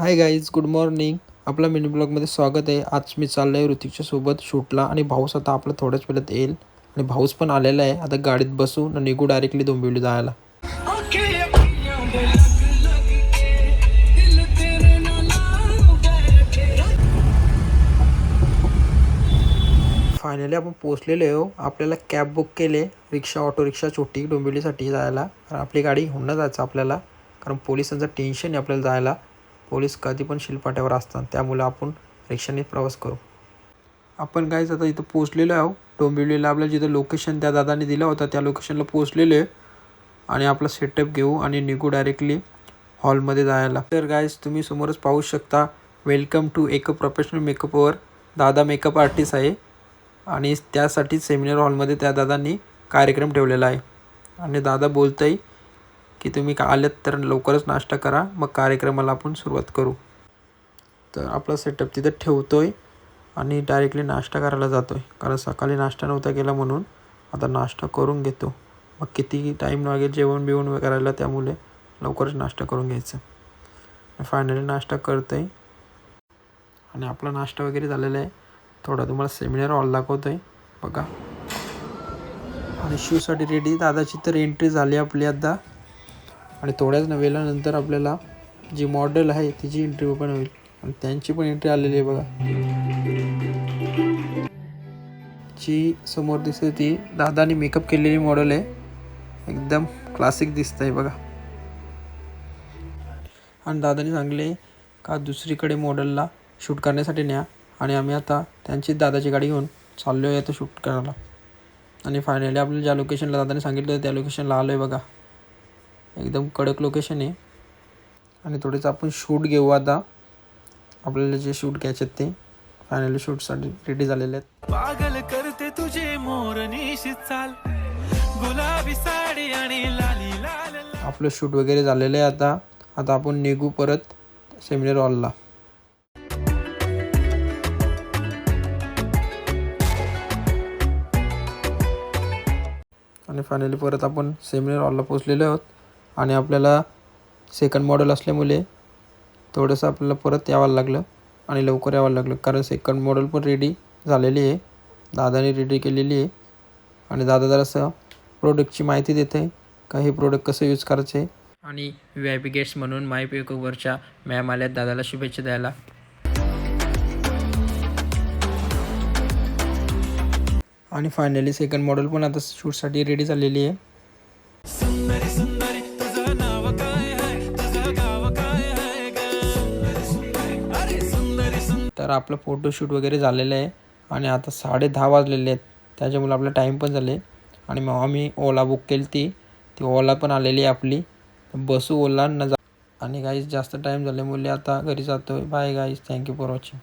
Hi guys, good morning. आपला mini ब्लॉगमध्ये स्वागत आहे. आज मी चाललो आहे ऋतिकच्या सोबत शूटला आणि भाऊस आता आपला थोड्याच वेळात येईल आणि भाऊस पण आलेला आहे. आता गाडीत बसू न निघू डायरेक्टली डोंबिवली जायला. फायनली आपण पोहोचलेलो आहे. आपल्याला कॅब बुक केले, रिक्षा ऑटो रिक्षा छोटी डोंबिवलीसाठी जायला. कारण आपली गाडी घेऊन न जायचं आपल्याला, कारण पोलिसांचं टेन्शन आहे आपल्याला जायला. पोलीस कधी पण शिलपाट्यावर असतात, त्यामुळे आपण रिक्षाने प्रवास करू. आपण काहीच आता इथं पोहोचलेलो आहोत डोंबिवलीला. आपल्याला जिथं लोकेशन त्या दादाने दिला होता त्या लोकेशनला पोहोचलेलो आहे आणि आपला सेटअप घेऊ आणि निघू डायरेक्टली हॉलमध्ये जायला. तर गाईज तुम्ही समोरच पाहू शकता, वेलकम टू एक प्रोफेशनल मेकअपवर. दादा मेकअप आर्टिस्ट आहे आणि त्यासाठी सेमिनार हॉलमध्ये त्या दादांनी कार्यक्रम ठेवलेला आहे. आणि दादा बोलत आहे की तुम्ही आलेत तर लवकरच नाश्ता करा, मग कार्यक्रमाला आपण सुरुवात करू. तर आपला सेटअप तिथं ठेवतो आहे आणि डायरेक्टली नाश्ता करायला जातो आहे. कारण सकाळी नाश्ता नव्हता केला म्हणून आता नाश्ता करून घेतो. मग किती टाईम लागेल जेवण बिवण करायला, त्यामुळे लवकरच नाश्ता करून घ्यायचं. फायनली नाश्ता करतो आहे आणि आपला नाश्ता वगैरे झालेला आहे. थोडा तुम्हाला सेमिनार हॉल दाखवतो आहे बघा. आणि शूसाठी रेडी. दादाची तर एंट्री झाली आपली आता आणि थोड्याच वेळानंतर आपल्याला जी मॉडेल आहे तिची एंट्री पण होईल आणि त्यांची पण एंट्री आलेली आहे बघा. जी समोर दिसते ती दादानी मेकअप केलेली मॉडेल आहे. एकदम क्लासिक दिसत आहे बघा. आणि दादाने सांगले का दुसरीकडे मॉडेलला शूट करण्यासाठी न्या आणि आम्ही आता त्यांची दादाची गाडी घेऊन चाललो आहे आता शूट करायला. आणि फायनली आपल्याला ज्या लोकेशनला दादाने सांगितलं त्या लोकेशनला आलो आहे बघा. एकदम कडक लोकेशन आहे आणि थोडेच आपण शूट घेऊ. आता आपल्याला जे शूट घ्यायचे ते फायनली शूटसाठी रेडी झालेले आहेत. पागल करते तुझे मोरनीशी चाल, गुलाबी साडी आणि लाली लाल. आपलं शूट वगैरे झालेलं आहे. आता आपण निघू परत सेमिनार हॉलला. आणि फायनली परत आपण सेमिनार हॉलला पोचलेलो आहोत. आणि आपल्याला सेकंड मॉडेल असल्यामुळे थोडंसं आपल्याला परत यावं लागलं आणि लवकर यावं लागलं, कारण सेकंड मॉडेल पण रेडी झालेली आहे, दादाने रेडी केलेली आहे. आणि दादा जरासं प्रोडक्टची माहिती देत आहे का हे प्रोडक्ट कसं यूज करायचं आहे. आणि VIP गेस्ट म्हणून माय मेकओव्हरच्या मॅम आल्यात दादाला शुभेच्छा द्यायला. आणि फायनली सेकंड मॉडेल पण आता शूटसाठी रेडी झालेली आहे. सुंदरी सुंदरी तुझं नाव काय आहे, तुझं गाव काय आहे ग, अरे सुंदरी सुंदरी. तर आपलं फोटोशूट वगैरे झालेलं आहे आणि आता 10:30 वाजलेले आहेत, त्याच्यामुळे आपला टाईम पण झाले. आणि मग आम्ही ओला बुक केली ती ओला पण आलेली आहे आपली. बसू ओला न जा. आणि गाईज जास्त टाईम झाल्यामुळे आता घरी जातो आहे. Bye guys, thank you for watching.